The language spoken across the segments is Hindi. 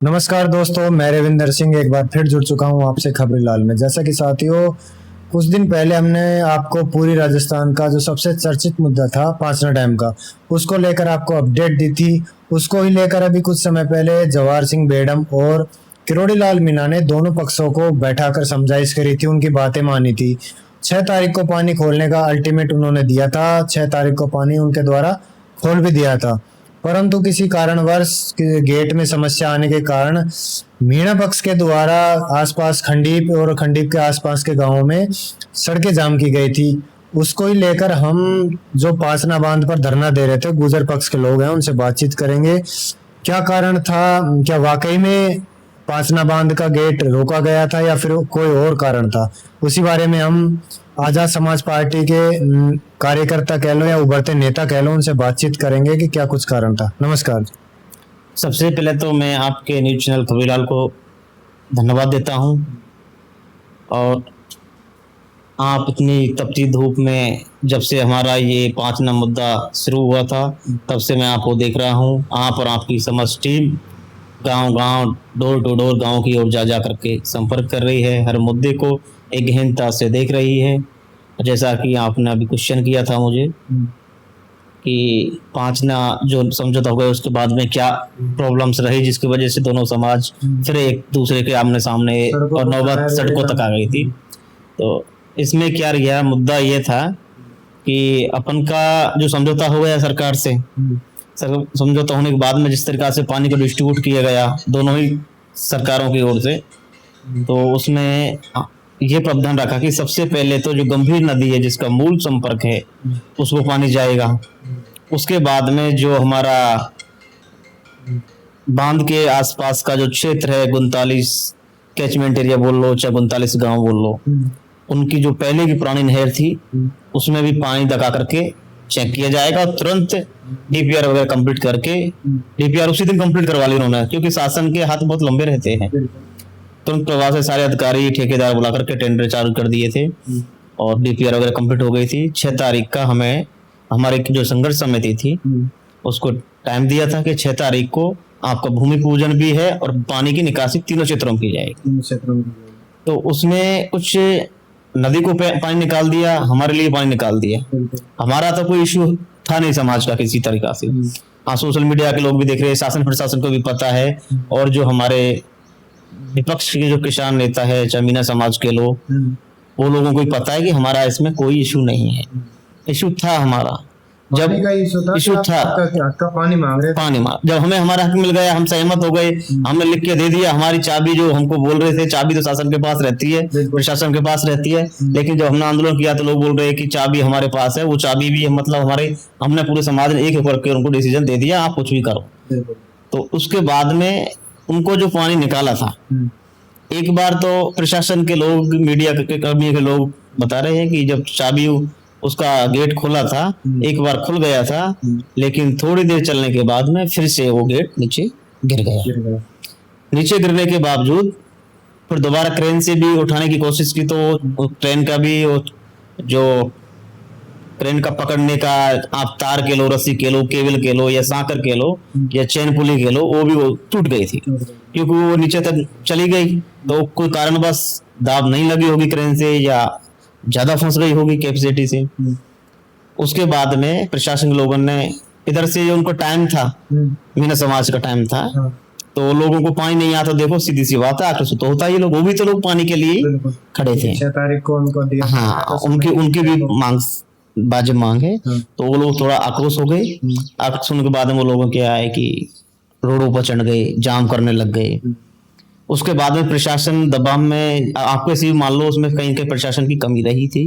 नमस्कार दोस्तों, मैं रविंदर सिंह एक बार फिर जुड़ चुका हूं आपसे खबरी लाल में। जैसा कि साथियों, कुछ दिन पहले हमने आपको पूरी राजस्थान का जो सबसे चर्चित मुद्दा था पांचना डैम का, उसको लेकर आपको अपडेट दी थी। उसको ही लेकर अभी कुछ समय पहले जवाहर सिंह बेडम और किरोड़ी लाल मीणा ने दोनों पक्षों को बैठाकर समझाइश करी थी, उनकी बातें मानी थी। 6 तारीख को पानी खोलने का अल्टीमेट उन्होंने दिया था। 6 तारीख को पानी उनके द्वारा खोल भी दिया था, परंतु किसी कारणवश गेट में समस्या आने के कारण मीणा पक्ष के द्वारा आसपास खंडीप और खंडीप के आसपास के गांवों में सड़कें जाम की गई थी। उसको ही लेकर हम जो पासना बांध पर धरना दे रहे थे, गुजर पक्ष के लोग हैं, उनसे बातचीत करेंगे। क्या कारण था? क्या वाकई में पासना बांध का गेट रोका गया था या फिर कोई और कारण था? उसी बारे में हम आजाद समाज पार्टी के कार्यकर्ता कह लो या उभरते नेता कह लो, उनसे बातचीत करेंगे कि क्या कुछ कारण था। नमस्कार। सबसे पहले तो मैं आपके न्यूज चैनल खबरीलाल को धन्यवाद देता हूं, और आप इतनी तपती धूप में जब से हमारा ये पांचना मुद्दा शुरू हुआ था तब से मैं आपको देख रहा हूं। आप और आपकी समस्त टीम गांव-गांव, डोर टू डोर गांव की ओर जा करके संपर्क कर रही है, हर मुद्दे को एक गहनता से देख रही है। जैसा कि आपने अभी क्वेश्चन किया था मुझे कि पांचना जो समझौता हो गया उसके बाद में क्या प्रॉब्लम्स रही जिसकी वजह से दोनों समाज फिर एक दूसरे के आमने सामने और नौबत सड़कों तक आ गई थी। तो इसमें क्या रहा, मुद्दा ये था कि अपन का जो समझौता हो गया सरकार से, समझौता होने के बाद में जिस तरीका से पानी को डिस्ट्रीब्यूट किया गया दोनों ही सरकारों की ओर से, तो उसमें ये प्रावधान रखा कि सबसे पहले तो जो गंभीर नदी है जिसका मूल संपर्क है उसको पानी जाएगा। उसके बाद में जो हमारा बांध के आसपास का जो क्षेत्र है, 39 कैचमेंट एरिया बोल लो चाहे 39 गांव बोल लो, उनकी जो पहले की पुरानी नहर थी उसमें भी पानी दगा करके चेक किया जाएगा। तुरंत डीपीआर वगैरह कंप्लीट करके, डीपीआर उसी दिन कंप्लीट करवा ली उन्होंने, क्योंकि शासन के हाथ बहुत लंबे रहते हैं। तुरंत प्रभाव से सारे अधिकारी ठेकेदार बुला करके टेंडर चालू कर दिए थे और डीपीआर वगैरह कंप्लीट हो गई थी। 6 तारीख का हमें हमारे जो संघर्ष समिति थी उसको टाइम दिया था कि 6 तारीख को आपका भूमि पूजन भी है और पानी की निकासी तीनों क्षेत्रों में की जाएगी। तो उसमें कुछ नदी को पानी निकाल दिया, हमारे लिए पानी निकाल दिया। हमारा तो कोई इश्यू था नहीं समाज का किसी तरीका से। हाँ, सोशल मीडिया के लोग भी देख रहे हैं, शासन प्रशासन को भी पता है, और जो हमारे विपक्ष के जो किसान नेता है चाहे मीना समाज के लोग, वो लोगों को भी पता है कि हमारा इसमें कोई इशू नहीं है। इशू था हमारा, जब इशू था पानी मांग रहे, जब हमें हमारा हक मिल गया, हम सहमत हो गए, हमने लिख के दे दिया। हमारी चाबी जो हमको बोल रहे थे, चाबी तो शासन के पास रहती है, प्रशासन के पास रहती है, लेकिन जब हमने आंदोलन किया तो लोग बोल रहे हैं कि चाबी हमारे पास है। वो चाबी भी मतलब हमने पूरे समाज ने एक करके उनको डिसीजन दे दिया, आप कुछ भी करो। तो उसके बाद में उनको जो पानी निकाला था, एक बार तो प्रशासन के लोग, मीडिया के कर्मियों के लोग बता रहे हैं कि जब चाबी उसका गेट खुला था, एक बार खुल गया था, लेकिन थोड़ी देर चलने के बाद में फिर से वो गेट नीचे गिर गया। नीचे गिरने के बावजूद फिर दोबारा क्रेन से भी उठाने की कोशिश की, तो ट्रेन का भी जो क्रेन का पकड़ने का, आप तार के लो, रस्सी के लो, केबल के लो या सांकर के लो या चैन पुली के लो, वो टूट गई थी क्योंकि वो नीचे तक चली गई। तो कोई कारणवश दाब नहीं लगी होगी क्रेन से, या ज्यादा फंस गई होगी कैपेसिटी से। उसके बाद में प्रशासन के लोगों ने इधर से, उनको टाइम था, मीना समाज का टाइम था, तो लोगों को पानी नहीं आता। देखो सीधी सी बात है, आक्रोश तो होता ही, लोग वो भी तो लोग पानी के लिए खड़े थे। 6 तारीख को उनको दिया, हाँ, उनकी भी मांग वाजिब मांग है, तो वो लोग थोड़ा आक्रोश हो गए। आक्रोश होने के बाद में वो लोगों क्या है कि रोडों पर चढ़ गए, जाम करने लग गए। उसके बाद में प्रशासन दबाव में, आपको ऐसे मान लो उसमें कहीं कहीं प्रशासन की कमी रही थी,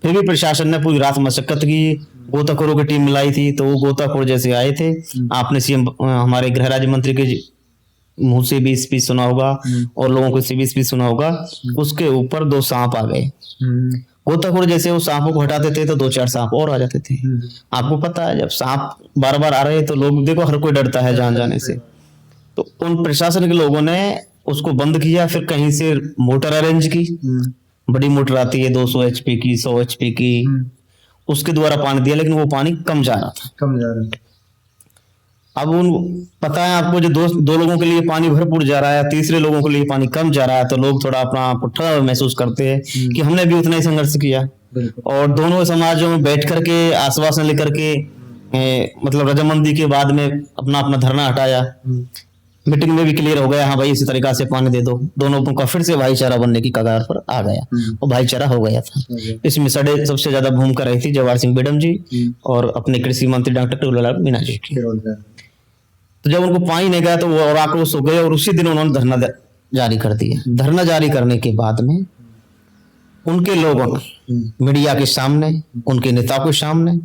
फिर भी प्रशासन ने पूरी रात मशक्कत की, गोताखोरों की टीम मिलाई थी, तो वो गोताखोर जैसे आए थे, आपने सीएम हमारे गृह राज्य मंत्री के मुंह से भी स्पीच सुना होगा और लोगों को से भी स्पीच सुना होगा। उसके ऊपर 2 सांप आ गए। गोताखोर जैसे वो सांपों को हटाते थे तो 2-4 सांप और आ जाते थे। आपको पता है, जब सांप बार बार आ रहे तो लोग, देखो हर कोई डरता है जान जाने से, तो उन प्रशासन के लोगों ने उसको बंद किया। फिर कहीं से मोटर अरेंज की, बड़ी मोटर आती है 200 HP की, 100 HP की, उसके द्वारा पानी दिया, लेकिन वो पानी कम जा रहा था। अब उन पता है आपको, जो दो लोगों के लिए पानी भरपूर जा रहा है, तीसरे लोगों के लिए पानी कम जा रहा है, तो लोग थोड़ा अपना पुट्ठा महसूस करते हैं कि हमने भी उतना ही संघर्ष किया। और दोनों समाजों में बैठ करके आश्वासन लेकर के मतलब रजामंदी के बाद में अपना अपना धरना हटाया। मीटिंग में भी क्लियर हो गया, हाँ भाई इसी तरीका से पानी दे दो। दोनों का फिर से भाईचारा बनने की कगार पर आ गया और भाईचारा हो गया था। इसमें सबसे ज्यादा भूमिका रही थी जवाहर सिंह बेडम जी और अपने कृषि मंत्री डॉक्टर टूलालाल मीणा जी की। तो जब उनको पानी नहीं गया तो वो और आक्रोश हो गए और उसी दिन उन्होंने धरना जारी कर दिया। धरना जारी करने के बाद में उनके लोगों ने मीडिया के सामने, उनके नेताओं के सामने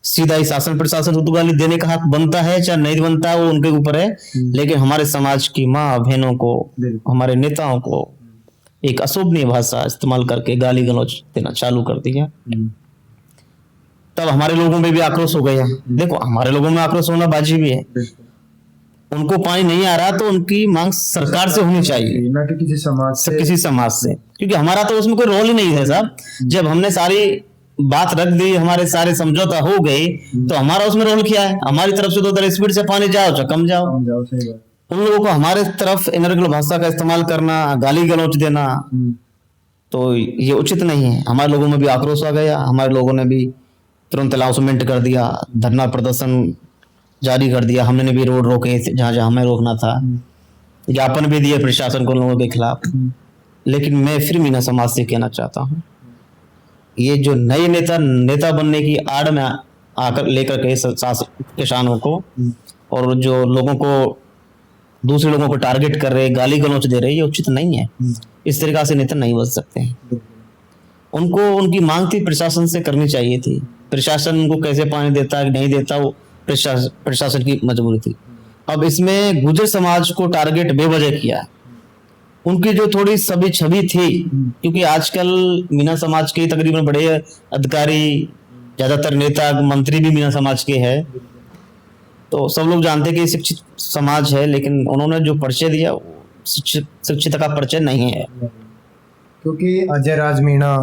सीधा ही शासन प्रशासन को गाली देने का हक बनता है, चाहे नहीं बनता है वो उनके ऊपर है, लेकिन हमारे समाज की माँ बहनों को, हमारे नेताओं को एक अशोभनीय भाषा इस्तेमाल करके गाली गलौज देना चालू कर दिया। तब हमारे लोगों में भी आक्रोश हो गया। देखो, हमारे लोगों में आक्रोश होना बाजी भी है। उनको पानी नहीं आ रहा तो उनकी मांग सरकार से होनी चाहिए, ना कि किसी समाज से, क्योंकि हमारा तो उसमें कोई रोल ही नहीं है साहब। जब हमने सारी बात रख दी, हमारे सारे समझौता हो गए, तो हमारा उसमें रोल क्या है? हमारी तरफ से तो उधर स्पीड से पानी जाओ चाहे कम जाओ। उन लोगों को हमारे तरफ इनर्गल भाषा का इस्तेमाल करना, गाली गलौज देना, तो ये उचित नहीं है। हमारे लोगों में भी आक्रोश आ गया। हमारे लोगों ने भी तुरंत अनाउंसमेंट कर दिया, धरना प्रदर्शन जारी कर दिया। हमने भी रोड रोके जहां जहां हमें रोकना था, ज्ञापन भी दिए प्रशासन को लोगों के खिलाफ। लेकिन मैं फिर मीना समाज से कहना चाहता हूँ, ये जो नए नेता बनने की आड़ में आकर लेकर के किसानों को और जो लोगों को, दूसरे लोगों को टारगेट कर रहे, गाली गलौज दे रहे, ये उचित नहीं है। इस तरीका से नेता नहीं बन सकते हैं। उनको उनकी मांग थी प्रशासन से करनी चाहिए थी। प्रशासन उनको कैसे पानी देता है नहीं देता, वो प्रशासन की मजबूरी थी। अब इसमें गुर्जर समाज को टारगेट बेवजह किया है। उनकी जो थोड़ी सभी छवि थी, क्योंकि आजकल मीना समाज के तकरीबन बड़े अधिकारी, ज्यादातर नेता मंत्री भी मीना समाज के हैं, तो सब लोग जानते हैं कि शिक्षित समाज है, लेकिन उन्होंने जो परिचय दिया वो शिक्षित का परिचय नहीं है। क्योंकि अजय राज मीणा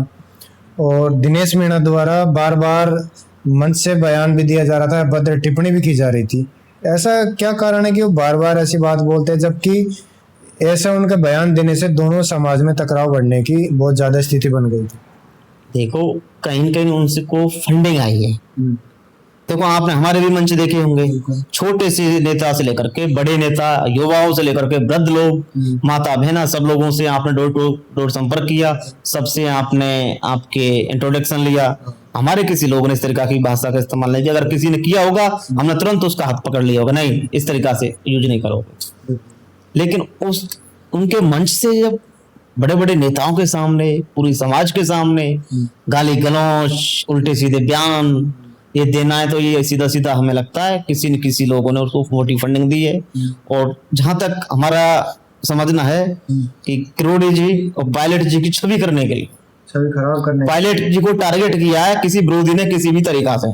और दिनेश मीणा द्वारा बार बार मंच से बयान भी दिया जा रहा था, भद्र टिप्पणी भी की जा रही थी। ऐसा क्या कारण है कि वो बार बार ऐसी बात बोलते हैं, जबकि ऐसा उनके बयान देने से दोनों समाज में टकराव बढ़ने की बहुत ज्यादा स्थिति बन गई थी? देखो, कहीं न कहीं उनसे को फंडिंग आई है। देखो, आपने हमारे भी मंच देखे होंगे, छोटे से नेता से लेकर के बड़े नेता, युवाओं से लेकर के वृद्ध लोग, माता बहना, सब लोगों से आपने डोर टू डोर संपर्क किया, सबसे आपने आपके इंट्रोडक्शन लिया। हमारे किसी लोगों ने इस तरीका की भाषा का इस्तेमाल नहीं किया। अगर किसी ने किया होगा, हमने तुरंत उसका हाथ पकड़ लिया होगा, नहीं इस तरीका से यूज नहीं करोगे। लेकिन उनके मंच से जब बड़े बड़े नेताओं के सामने, पूरी समाज के सामने गाली गलौज, उल्टे सीधे बयान ये देना है, तो ये सीधा सीधा हमें लगता है किसी न किसी लोगों ने उसको मोटी फंडिंग दी है। और जहां तक हमारा समझना है कि किरोड़ी जी और पायलट जी की छवि करने के लिए, छवि खराब करने, पायलट जी को टारगेट किया है किसी विरोधी ने, किसी भी तरीका से,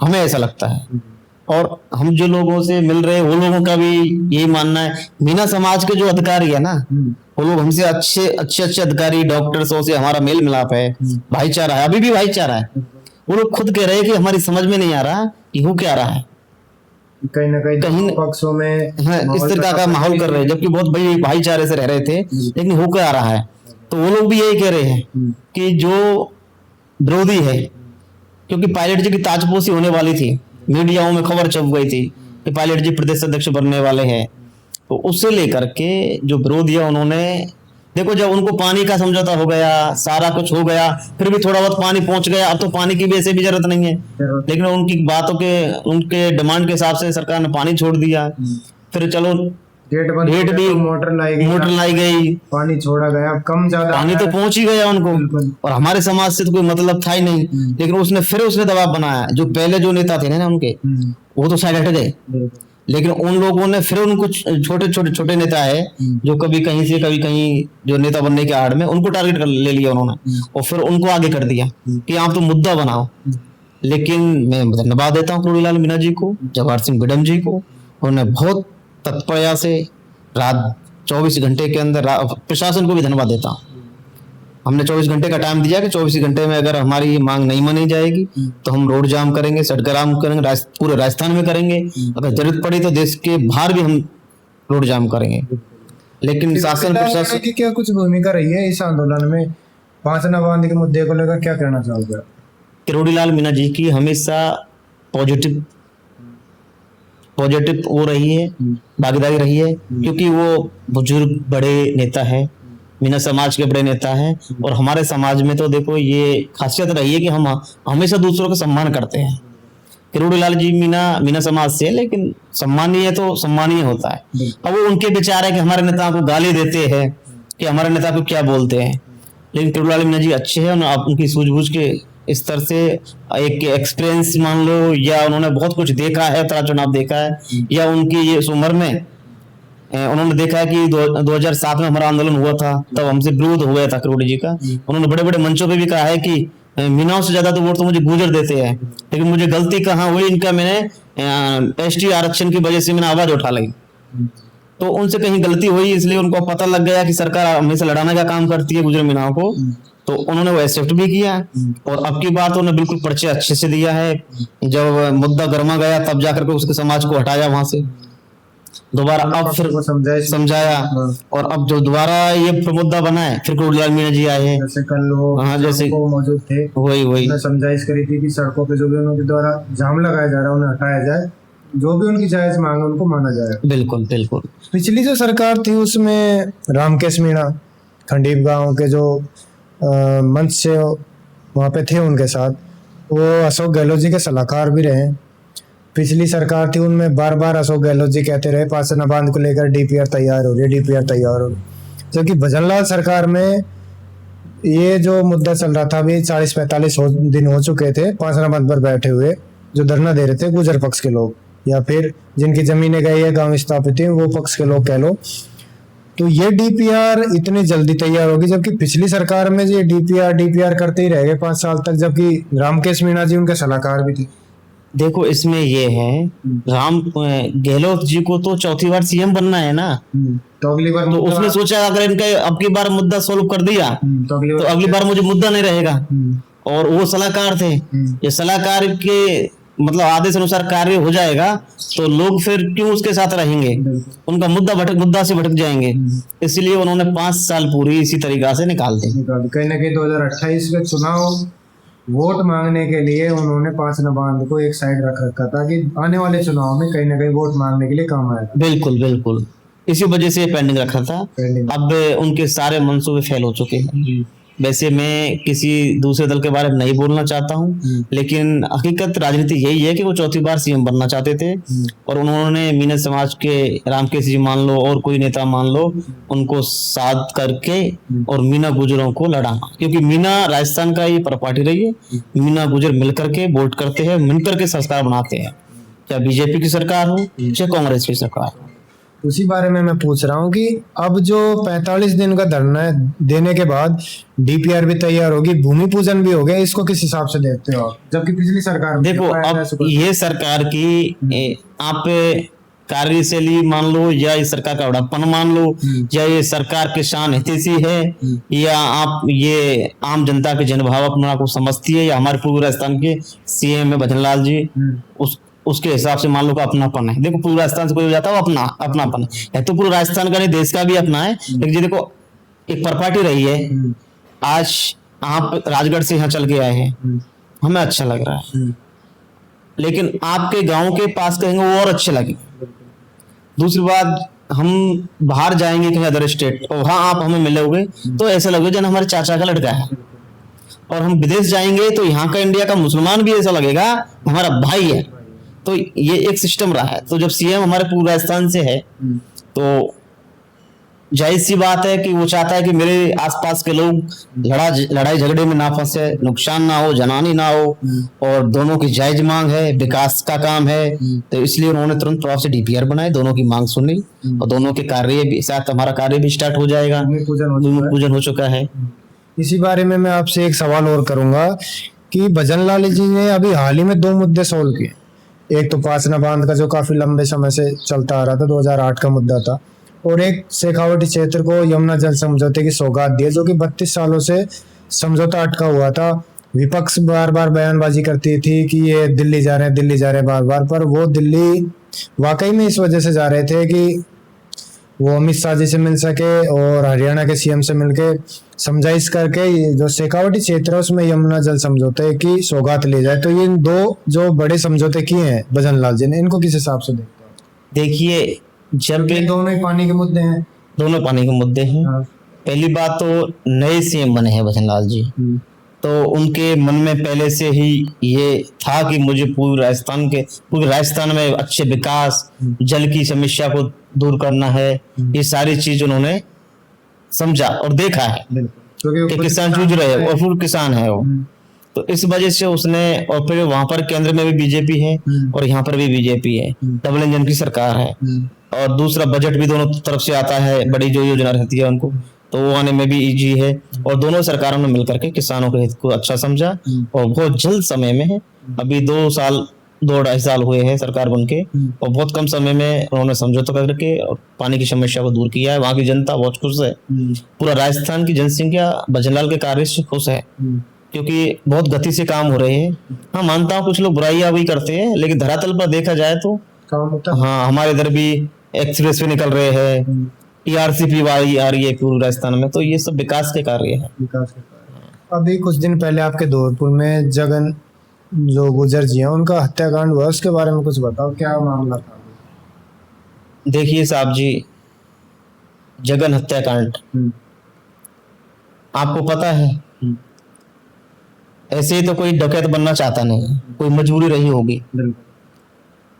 हमें ऐसा लगता है। और हम जो लोगों से मिल रहे हैं वो लोगों का भी यही मानना है। मीना समाज के जो अधिकारी है ना, वो लोग हमसे अच्छे अधिकारी, डॉक्टर्सों से हमारा मेल मिलाप है, भाईचारा है, अभी भी भाईचारा है। वो लोग खुद कह रहे हैं कि हमारी समझ में नहीं आ रहा कि हो क्या रहा है, कहीं ना कहीं पक्षों में इस तरह का माहौल कर रहे हैं, जबकि बहुत बड़ी भाईचारे से रह रहे थे, लेकिन हो क्या रहा है। तो वो लोग भी यही कह रहे हैं कि जो विरोधी है, क्योंकि पायलट जी की ताजपोशी होने वाली थी, मीडियाओं में खबर छप गई थी कि पायलट जी प्रदेश अध्यक्ष बनने वाले हैं, तो उससे लेकर के जो विरोधी है उन्होंने, देखो जब उनको पानी का समझौता हो गया, सारा कुछ हो गया, फिर भी थोड़ा बहुत पानी पहुंच गया, अब तो पानी की वैसे भी जरूरत नहीं है, लेकिन उनकी बातों के, उनके डिमांड के हिसाब से सरकार ने पानी छोड़ दिया। फिर चलो गेट भी, मोटर लाई गई, पानी छोड़ा गया, कम ज्यादा पानी तो पहुंच ही गया उनको, और हमारे समाज से तो कोई मतलब था ही नहीं। लेकिन उसने दबाव बनाया। जो पहले जो नेता थे ना उनके, वो तो साइड हट गए, लेकिन उन लोगों ने फिर उनको छोटे नेता है जो कभी कहीं से कभी कहीं जो नेता बनने के आड़ में, उनको टारगेट कर ले लिया उन्होंने, और फिर उनको आगे कर दिया कि आप तो मुद्दा बनाओ। लेकिन मैं धन्यवाद देता हूँ टूरीलाल मीणा जी को, जवाहर सिंह बेडम जी को, उन्होंने बहुत तत्परता से रात 24 घंटे के अंदर, प्रशासन को भी धन्यवाद देता हूँ। हमने 24 घंटे का टाइम दिया कि 24 घंटे में अगर हमारी मांग नहीं मानी जाएगी तो हम रोड जाम करेंगे, सड़क करेंगे, पूरे राजस्थान में करेंगे, अगर जरूरत पड़ी तो देश के बाहर भी हम रोड जाम करेंगे। लेकिन शासन प्रशासन की क्या कुछ भूमिका रही है इस आंदोलन में? पांचना बांध के मुद्दे को लेकर क्या कहना चाहोगे? किरोड़ीलाल मीणा जी की हमेशा पॉजिटिव वो रही है, भागीदारी रही है, क्योंकि वो बुजुर्ग बड़े नेता है, मीणा समाज के बड़े नेता है। और हमारे समाज में तो देखो ये खासियत रही है कि हम हमेशा दूसरों का सम्मान करते हैं। किरोड़ीलाल जी मीणा समाज से, लेकिन सम्मानीय तो सम्मानीय होता है। अब वो उनके विचार है कि हमारे नेता को गाली देते हैं कि हमारे नेता को क्या बोलते हैं, लेकिन किरोड़ीलाल मीणा जी अच्छे हैं। आप उनकी सूझबूझ के स्तर से एक एक्सपीरियंस मान लो, या उन्होंने बहुत कुछ देखा है, उतार चुनाव देखा है, या उनकी ये इस उम्र में उन्होंने देखा है कि 2007 में हमारा आंदोलन हुआ था, तब हमसे विरोध हो गया था करोड़ी जी का। उन्होंने बड़े बड़े मंचों पे भी कहा है कि मीनाओं से ज्यादा तो वोट तो मुझे गुजर देते हैं, लेकिन मुझे गलती कहाँ हुई, इनका मैंने एसटी आरक्षण की वजह से मैंने आवाज उठा ली, तो उनसे कहीं गलती हुई, इसलिए उनको पता लग गया कि सरकार हमेशा लड़ाने का काम करती है गुजर मीनाओं को, तो उन्होंने वो एक्सेप्ट भी किया। और अब की बात उन्होंने बिल्कुल परिचय अच्छे से दिया है। जब मुद्दा गर्मा गया तब जाकर के उसके समाज को हटाया वहां से, दोबारा अब फिर समझाया, और अब जो दोबारा ये मुद्दा बना है फिर किरोड़ीलाल मीणा जी आए हैं। जैसे कल वो जैसे मौजूद थे, वही समझाइश करी थी कि सड़कों पे जो भी उनके द्वारा जाम लगाया जा रहा है उन्हें हटाया जाए, जो भी उनकी जायज मांग है उनको माना जाए। बिल्कुल बिल्कुल। पिछली जो सरकार थी उसमें रामकेश मीणा खंडीप गांव के जो मंच से वहाँ पे थे उनके साथ, वो अशोक गहलोत जी के सलाहकार भी रहे। पिछली सरकार थी उनमें बार बार अशोक गहलोत जी कहते रहे पाचना बांध को लेकर डीपीआर तैयार हो रही है, डीपीआर तैयार हो रही है। जबकि भजनलाल सरकार में ये जो मुद्दा चल रहा था, अभी 40-45 दिन हो चुके थे पाचना बांध पर बैठे हुए, जो धरना दे रहे थे गुजर पक्ष के लोग, या फिर जिनकी जमीनें गई है गांव स्थापित है वो पक्ष के लोग कह लो। तो ये डीपीआर इतनी जल्दी तैयार होगी, जबकि पिछली सरकार में ये डीपीआर करते ही रह गए 5 साल तक, जबकि रामकेश मीणा जी उनके सलाहकार भी थे। देखो इसमें ये है, गहलोत जी को तो चौथी बार सीएम बनना है ना, तो अगली बार तो उसने सोचा अगर इनका अब की बार मुद्दा सोल्व कर दिया तो अगली बार मुझे मुद्दा नहीं रहेगा। और वो सलाहकार थे, ये सलाहकार के मतलब आदेश अनुसार कार्य हो जाएगा तो लोग फिर क्यों उसके साथ रहेंगे, उनका मुद्दा से भटक जाएंगे, इसलिए उन्होंने 5 साल पूरी इसी तरीका से निकाल दी। कहीं ना कहीं 2028 के चुनाव वोट मांगने के लिए उन्होंने पाचना बांध को एक साइड रख रखा था कि आने वाले चुनाव में कहीं ना कहीं वोट मांगने के लिए काम आएगा। बिल्कुल बिल्कुल, इसी वजह से पेंडिंग रखा था। अब उनके सारे मंसूबे फेल हो चुके हैं। वैसे मैं किसी दूसरे दल के बारे में नहीं बोलना चाहता हूँ, लेकिन हकीकत राजनीति यही है कि वो चौथी बार सीएम बनना चाहते थे, और उन्होंने मीणा समाज के रामकेश जी मान लो और कोई नेता मान लो, उनको साथ करके और मीणा गुजरों को लड़ाना, क्योंकि मीणा राजस्थान का ये प्रॉपर्टी रही है। मीणा गुजर मिलकर के वोट करते हैं, मिलकर के सरकार बनाते हैं, चाहे बीजेपी की सरकार हो चाहे कांग्रेस की सरकार हो। उसी बारे में मैं पूछ रहा हूँ कि अब जो 45 दिन का धरना देने के बाद डीपीआर भी तैयार होगी, भूमि पूजन भी हो गया, इसको किस हिसाब से देखते हो आप? जबकि पिछली सरकार देखो अब ये सरकार की आप कार्यशैली मान लो, या ये सरकार का बड़प्पन मान लो, या ये सरकार के शान हितैषी है, या आप ये आम जनता के जनभाव अपना को समझती है, या हमारे पूर्व राजस्थान के सीएम है भजनलाल जी, उसके हिसाब से मान लो का अपनापन है। देखो पूरे राजस्थान से कोई हो जाता है वो अपनापन है, तो पूरे राजस्थान का नहीं देश का भी अपना है। लेकिन ये देखो एक प्रॉपर्टी रही है, आज आप राजगढ़ से यहाँ चल के आए हैं, हमें अच्छा लग रहा है, लेकिन आपके गांव के पास कहेंगे वो और अच्छे लगे। दूसरी बात, हम बाहर जाएंगे कहीं अदर स्टेट और वहां आप हमें मिलोगे तो ऐसा लगेगा जैसे हमारे चाचा का लड़का है, और हम विदेश जाएंगे तो यहाँ का इंडिया का मुसलमान भी ऐसा लगेगा हमारा भाई है। तो ये एक सिस्टम रहा है। तो जब सीएम हमारे पूरे राजस्थान से है तो जाहिर सी बात है कि वो चाहता है कि मेरे आसपास के लोग लड़ाई झगड़े में ना फंसे, नुकसान ना हो, जनानी ना हो, और दोनों की जायज मांग है, विकास का काम है, तो इसलिए उन्होंने तुरंत प्रभाव से डीपीआर बनाए, दोनों की मांग सुनी, और दोनों के कार्य भी साथ हमारा कार्य भी स्टार्ट हो जाएगा, पूजन हो चुका है। इसी बारे में मैं आपसे एक सवाल और करूंगा कि भजनलाल जी ने अभी हाल ही में 2 मुद्दे सोल्व किए। एक तो पाचना बांध का जो काफी लंबे समय से चलता आ रहा था, 2008 का मुद्दा था, और एक शेखावटी क्षेत्र को यमुना जल समझौते की सौगात दी है, जो कि 32 सालों से समझौता अटका हुआ था। विपक्ष बार बार बयानबाजी करती थी कि ये दिल्ली जा रहे हैं, दिल्ली जा रहे हैं बार बार, पर वो दिल्ली वाकई में इस वजह से जा रहे थे कि वो अमित शाह जी से मिल सके और हरियाणा के सीएम से मिलके समझाइश करके ये जो शेखावटी क्षेत्र है उसमें यमुना जल समझौते की सौगात ली जाए। तो ये दो जो बड़े समझौते किए हैं भजन लाल जी ने, इनको किस हिसाब से देखते हैं? देखिए, जब ये दोनों ही पानी के मुद्दे हैं। दोनों पानी के मुद्दे हैं। हाँ। पहली बात तो नए सीएम बने हैं भजन लाल जी, तो उनके मन में पहले से ही ये था कि मुझे पूरे राजस्थान में अच्छे विकास, जल की समस्या को दूर करना है। ये सारी चीज उन्होंने समझा और देखा है क्योंकि कि किसान जूझ रहे हैं और फिर किसान है वो, तो इस वजह से उसने, और फिर वहां पर केंद्र में भी बीजेपी है और यहाँ पर भी बीजेपी है, डबल इंजन की सरकार है, और दूसरा बजट भी दोनों तरफ से आता है, बड़ी जो योजना रहती है उनको, तो वो आने में भी इजी है। और दोनों सरकारों ने मिलकर के किसानों के हित को अच्छा समझा और बहुत जल्द समय में है, अभी 2-2.5 साल हुए हैं सरकार बनके, और बहुत कम समय में उन्होंने समझौता करके और पानी की समस्या को दूर किया है। वहाँ की जनता बहुत खुश है, पूरा राजस्थान की जनसंख्या भजनलाल के कार्य से खुश है, क्योंकि बहुत गति से काम हो रहे हैं। हाँ, मानता हूँ कुछ लोग बुराइयां भी करते हैं, लेकिन धरातल पर देखा जाए तो काम होता है। हाँ, हमारे इधर भी एक्सप्रेस वे निकल रहे हैं, टीआरसीपी वाली आ रही है पूरे राजस्थान में, तो ये सब विकास के कार्य है। विकास के कार्य। अभी कुछ दिन पहले आपके धौलपुर में जगन जो गुजर जी हैं उनका हत्याकांड हुआ, उसके बारे में कुछ बताओ, क्या मामला था? देखिए साहब जी, जगन हत्याकांड आपको पता है, ऐसे ही तो कोई डकैत बनना चाहता नहीं, कोई मजबूरी रही होगी,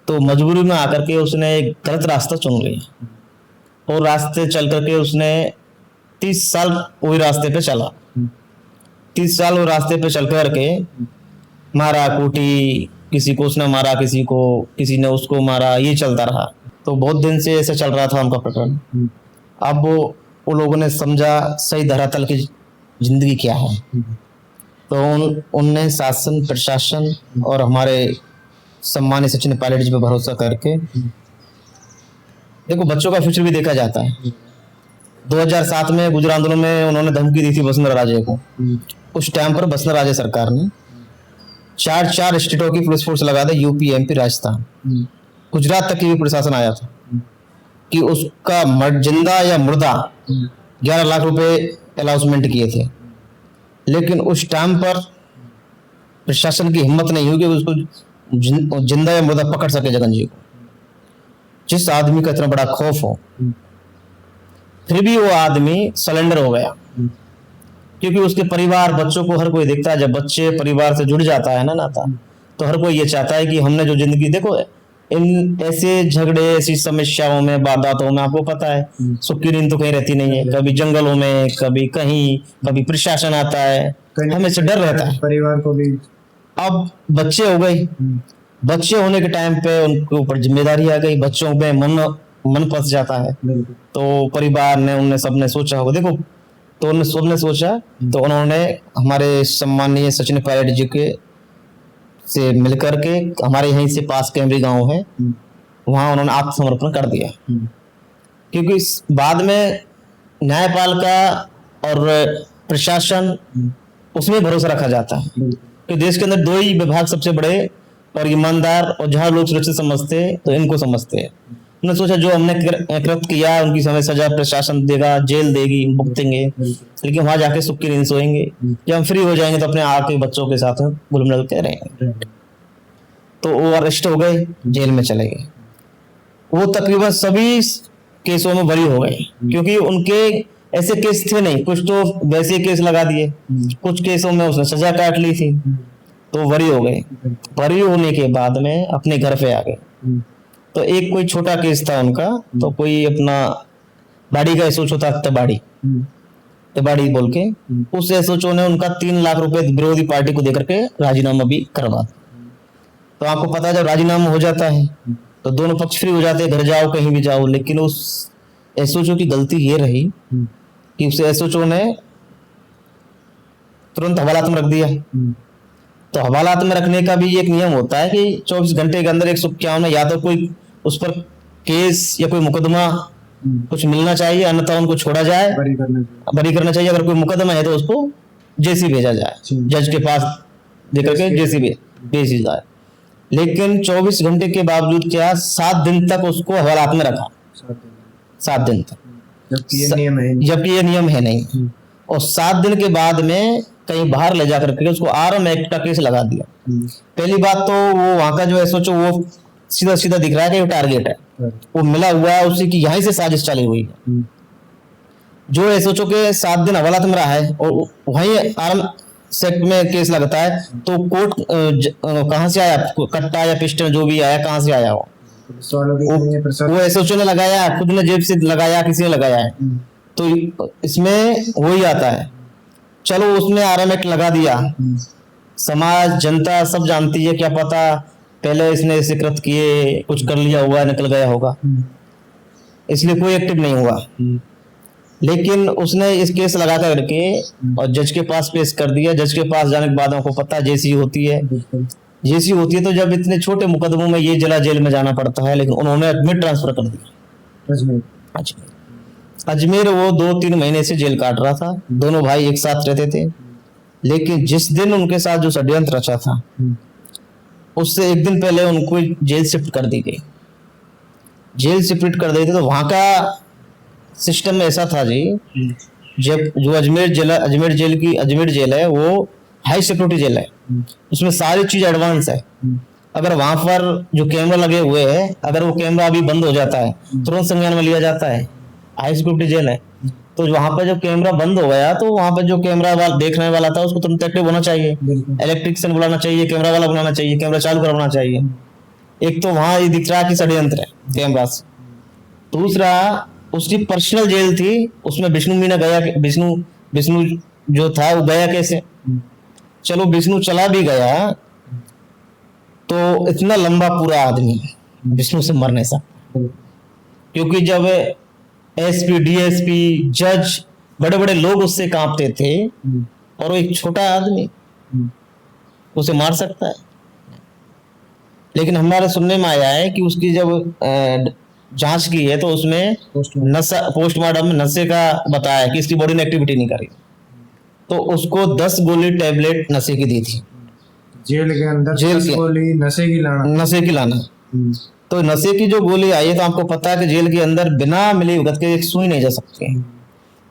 तो मजबूरी में आकर के उसने एक गलत रास्ता चुन लिया और रास्ते चल करके उसने 30 साल वही रास्ते पे चला। 30 साल वो रास्ते पे चल करके मारा कूटी, किसी को उसने मारा, किसी ने उसको मारा, ये चलता रहा। तो बहुत दिन से ऐसा चल रहा था उनका प्रकरण। अब वो लोगों ने समझा सही धरातल की जिंदगी क्या है, तो उनने शासन, प्रशासन और हमारे सम्मानित सचिन पायलट जी पे भरोसा करके, देखो बच्चों का फ्यूचर भी देखा जाता है। 2007 में गुजरात आंदोलन में उन्होंने धमकी दी थी वसुंधरा राजे को। उस टाइम पर वसुंधरा राजे सरकार ने 4 स्टेटों की पुलिस फोर्स लगा दी, यूपी, एमपी, राजस्थान, गुजरात तक की भी प्रशासन आया था कि उसका जिंदा या मुर्दा 11 लाख रुपए अलाउंसमेंट किए थे। लेकिन उस टाइम पर प्रशासन की हिम्मत नहीं हुई कि उसको जिंदा या मुर्दा पकड़ सके जगन जी को, जिस आदमी का इतना बड़ा खौफ हो। फिर भी वो आदमी सरेंडर हो गया, क्योंकि उसके परिवार, बच्चों को हर कोई देखता है। जब बच्चे परिवार से जुड़ जाता है ना नाता, तो हर कोई ये चाहता है कि हमने जो जिंदगी, देखो इन ऐसे झगड़े, ऐसी समस्याओं में, वारदातों में, आपको पता है सुखी नींद तो कहीं रहती नहीं है, कभी जंगलों में, कभी कहीं, कभी प्रशासन आता है, हमेशा डर रहता है परिवार को भी। अब बच्चे हो गए, बच्चे होने के टाइम पे उनके ऊपर जिम्मेदारी आ गई, बच्चों पे मन फंस जाता है। तो परिवार ने, उनने सबने सोचा होगा, देखो, तो उन्होंने सबने सोचा, तो उन्होंने हमारे सम्मानीय सचिन पायलट जी के से मिलकर के, हमारे यहीं से पास कैमरी गांव है, वहां उन्होंने आत्मसमर्पण कर दिया। क्योंकि बाद में न्यायपालिका और प्रशासन, उसमें भरोसा रखा जाता है कि देश के अंदर 2 ही विभाग सबसे बड़े और ईमानदार, और जहां लोग सुरक्षित समझते हैं तो इनको समझते हैं। उन्होंने सोचा जो हमने कृत किया उनकी समय सजा प्रशासन देगा, जेल देगी, भुगतेंगे, लेकिन वहां जाके सुख की नींद सोएंगे। जब हम फ्री हो जाएंगे तो अपने आके बच्चों के साथ घुल मिल के रहेंगे। तो वो अरेस्ट हो गए, जेल में चले गए। वो तकरीबन सभी केसों में बरी हो गए, क्योंकि उनके ऐसे केस थे नहीं, कुछ तो वैसे केस लगा दिए, कुछ केसों में उसने सजा काट ली थी, तो बरी हो गए। बरी होने के बाद में अपने घर पे आ गए। तो एक कोई छोटा केस था उनका, तो कोई अपना बाड़ी का एसोचो था, तबाड़ी बोल के, उस एसोचो ने उनका 3 लाख रुपए विरोधी पार्टी को देकर के राजीनामा भी करवा। तो आपको पता है जब राजीनामा हो जाता है तो दोनों पक्ष फ्री हो जाते हैं, घर जाओ कहीं भी जाओ। लेकिन उस एसओचओ की गलती ये रही कि उस एसओचओ ने तुरंत हवालात में रख दिया। तो हवालात में रखने का भी एक नियम होता है कि 24 घंटे के अंदर 151 में या तो कोई उस पर केस या कोई मुकदमा कुछ मिलना चाहिए, अन्यथा उनको छोड़ा जाए, बरी करना चाहिए। अगर कोई मुकदमा है तो उसको जेसी भेजा जाए, जज के पास देकर के जेसी भेजी जाए। लेकिन 24 घंटे के बावजूद क्या 7 दिन तक उसको हवालात में रखा, 7 दिन तक, जबकि ये नियम है नहीं। और 7 दिन के बाद में कहीं बाहर ले जाकर के उसको आर्म एक्ट का केस लगा दिया। पहली बात तो वो वहां का जो है सोचो, वो सीधा सीधा दिख रहा है कि वो टारगेट है, वो मिला हुआ है उसी की, यहीं से साजिश चली हुई है। जो है सोचो कि 7 दिन हवालात में रहा है और वहीं आर्म सेक्ट में केस लगता है, तो कोर्ट कहाँ से आया, कट्टा या पिस्टल जो भी आया कहाँ से आया, वो एसओचओ ने लगाया, खुद ने जेब से लगाया, किसी ने लगाया है, तो इसमें वही आता है। चलो उसने आर्म एक्ट लगा दिया, समाज जनता सब जानती है, क्या पता पहले इसने इसे कृत किए, कुछ कर लिया होगा, निकल गया होगा, इसलिए कोई एक्टिव नहीं हुआ। लेकिन उसने इस केस लगा करके और जज के पास पेश कर दिया। जज के पास जाने के बाद हमको पता जेसी होती है, जेसी होती है, तो जब इतने छोटे मुकदमों में ये जिला जेल में जाना पड़ता है, लेकिन उन्होंने अजमेर ट्रांसफर कर दिया। अजमेर वो 2-3 महीने से जेल काट रहा था, दोनों भाई एक साथ रहते थे। लेकिन जिस दिन उनके साथ जो षड्यंत्र रचा था, उससे एक दिन पहले उनको जेल शिफ्ट कर दी गई। जेल शिफ्ट कर दी थी, तो वहां का सिस्टम में ऐसा था जी, जब जो अजमेर जेल है वो हाई सिक्योरिटी जेल है, उसमें सारी चीज एडवांस है। अगर वहां पर जो कैमरा लगे हुए हैं, अगर वो कैमरा अभी बंद हो जाता है, तुरंत संज्ञान में लिया जाता है। हाई सिक्योरिटी जेल है, तो वहां पर जब कैमरा बंद हो गया, तो वहां पर जो कैमरा वाला देखने वाला था उसको तुरंत एक्टिव होना चाहिए, इलेक्ट्रिशियन बुलाना चाहिए, कैमरा वाला बुलाना चाहिए, कैमरा चालू करवाना चाहिए। एक तो वहां ये दिख रहा है कि षड्यंत्र है कैमरा से। दूसरा, उसकी पर्सनल जेल थी, उसमें विष्णु मीना गया, विष्णु जो था वो गया कैसे? चलो विष्णु चला भी गया, तो इतना लंबा पूरा आदमी विष्णु से मरने सा, क्योंकि जब एसपी, डीएसपी, जज, बड़े बड़े लोग उससे कांपते थे, और वो एक छोटा आदमी उसे मार सकता है। लेकिन हमारे सुनने में आया है कि उसकी जब जांच की है, तो उसमें पोस्टमार्टम में नशे का बताया कि इसकी बॉडी ने एक्टिविटी नहीं करी, तो उसको 10 गोली टैबलेट नशे की दी थी जेल के अंदर। 10 गोली नशे की लाना। तो नशे की जो गोली आई है, तो आपको पता है कि जेल के अंदर बिना मिली भगत के एक सुई नहीं जा सकती।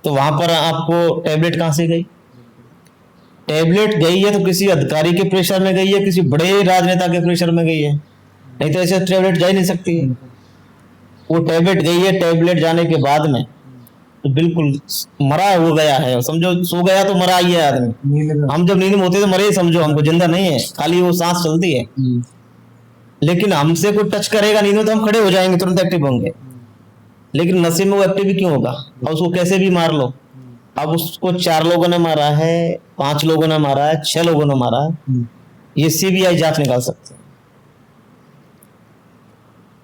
तो वहां पर आपको टैबलेट कहां से गई? टैबलेट गई है तो किसी अधिकारी के प्रेशर में गई है, किसी बड़े राजनेता के प्रेशर में गई है, नहीं तो ऐसे टैबलेट जा ही नहीं सकती। वो टैबलेट गई है, टैबलेट जाने के बाद में तो बिल्कुल मरा हो गया है, समझो सो गया तो मरा ही है आदमी। हम जब नींद में होते तो मरे ही समझो, हमको जिंदा नहीं है, खाली वो सांस चलती है। लेकिन हमसे कोई टच करेगा नींद में तो हम खड़े हो जाएंगे, तुरंत एक्टिव होंगे। लेकिन नशे में वो एक्टिव भी क्यों होगा? और उसको कैसे भी मार लो। अब उसको 4 लोगों ने मारा है, 5 लोगों ने मारा है, 6 लोगों ने मारा है, ये सीबीआई जांच निकाल सकते हैं।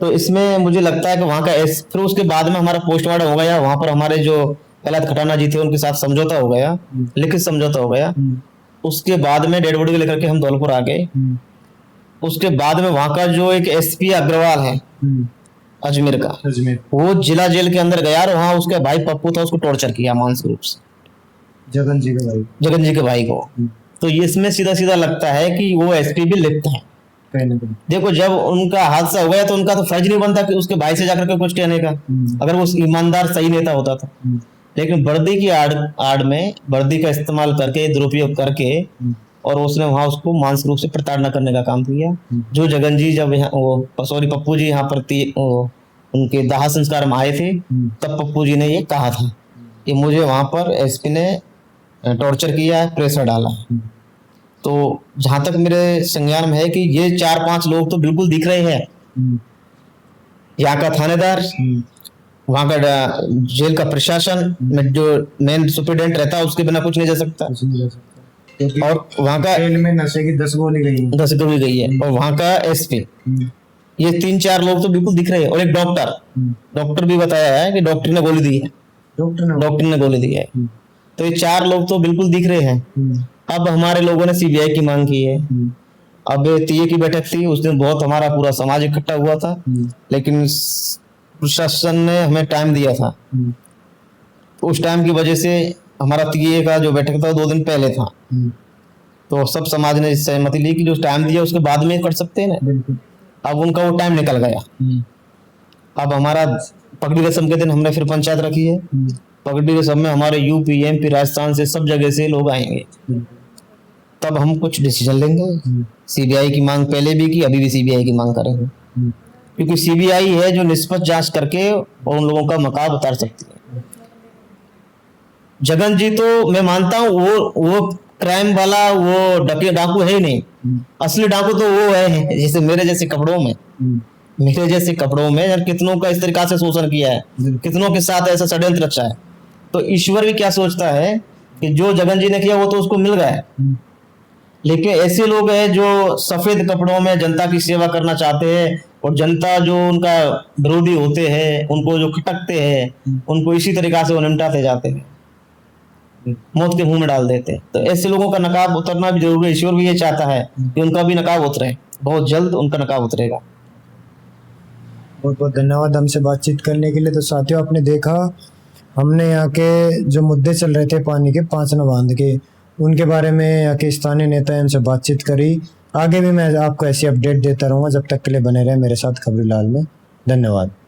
तो इसमें मुझे लगता है कि वहां का फिर उसके बाद में हमारा पोस्टमार्टम हो गया, वहां पर हमारे जो प्रहलाद खटाना जी थे उनके साथ समझौता हो गया, लिखित समझौता हो गया। उसके बाद में डेड बॉडी को लेकर के हम धौलपुर आ गए। उसके बाद में वहां का जो एक एसपी अग्रवाल है अजमेर का, वो जिला जेल के अंदर गया, और वहां उसका भाई पप्पू था, उसको टॉर्चर किया मानसिक रूप से, जगन जी के भाई को। तो ये इसमें सीधा सीधा लगता है कि वो एसपी भी लिप्त है। देखो, जब उनका हादसा हो गया तो उनका तो फर्ज नहीं बनता कि उसके भाई से जाकर के कुछ कहने का, अगर वो ईमानदार सही नेता होता था। लेकिन वर्दी की आड़ में वर्दी का इस्तेमाल करके, दुरुपयोग करके, और उसने वहां उसको मानसिक रूप से प्रताड़ना करने का काम किया। जो जगन जी जब पप्पू जी यहाँ पर उनके दाह संस्कार में आए थे, तब पप्पू जी ने ये कहा था कि मुझे वहां पर एसपी ने टॉर्चर किया, प्रेशर डाला। तो जहां तक मेरे संज्ञान में है कि ये 4-5 लोग तो बिल्कुल दिख रहे हैं। यहाँ का थानेदार, वहां का जेल का प्रशासन में जो मेन सुपरिटेंडेंट रहता है, उसके बिना कुछ नहीं जा सकता। और वहां का जेल में नशे की 10 गोली गई है। और वहां का एसपी, ये 3-4 लोग तो बिल्कुल दिख रहे हैं। और एक डॉक्टर भी बताया है कि डॉक्टर ने गोली दी है, डॉक्टर ने गोली दी है। तो ये 4 लोग तो बिल्कुल दिख रहे हैं। अब हमारे लोगों ने सीबीआई की मांग की है। अब तीये की बैठक थी, उस दिन बहुत हमारा पूरा समाज इकट्ठा हुआ था, लेकिन प्रशासन ने हमें टाइम दिया था, तो उस टाइम की वजह से हमारा टीए का जो बैठक था वो 2 दिन पहले था, तो सब समाज ने सहमति ली कि जो टाइम दिया उसके बाद में कर सकते हैं ना। बिल्कुल। अब उनका वो टाइम निकल गया। अब हमारा पगड़ी रस्म के दिन हमने फिर पंचायत रखी है। पगड़ी रस्म में हमारे यूपी एमपी राजस्थान से सब जगह से लोग आएंगे, तब हम कुछ डिसीजन लेंगे। सीबीआई की मांग पहले भी की, अभी भी सीबीआई की मांग करेंगे, क्योंकि सीबीआई है जो निष्पक्ष जांच करके और उन लोगों का नकाब उतार सकती है। जगन जी तो मैं मानता हूँ वो क्राइम वाला वो डाकू है ही नहीं। असली डाकू तो वो है जैसे मेरे जैसे कपड़ों में यार कितनों का इस तरीका से शोषण किया है, कितनों के साथ ऐसा षड्यंत्र रचा है। तो ईश्वर भी क्या सोचता है कि जो जगन जी ने किया वो तो उसको मिल गया है, लेकिन ऐसे लोग हैं जो सफेद कपड़ों में जनता की सेवा करना चाहते हैं और जनता जो उनका विरोधी होते हैं उनको जो खटकते हैं उनको इसी तरीका से वो निपटाते जाते हैं, मौत के मुंह में डाल देते हैं। तो ऐसे लोगों का नकाब उतरना भी जरूरी है। ईश्वर भी ये चाहता है कि उनका भी नकाब उतरे, बहुत जल्द उनका नकाब उतरेगा। बहुत बहुत धन्यवाद हमसे बातचीत करने के लिए। तो साथियों, आपने देखा हमने यहाँ के जो मुद्दे चल रहे थे पानी के 5 बांध के, उनके बारे में यहाँ के स्थानीय नेता हमसे बातचीत करी। आगे भी मैं आपको ऐसी अपडेट देता रहूँगा। जब तक के लिए बने रहे मेरे साथ खबरीलाल में। धन्यवाद।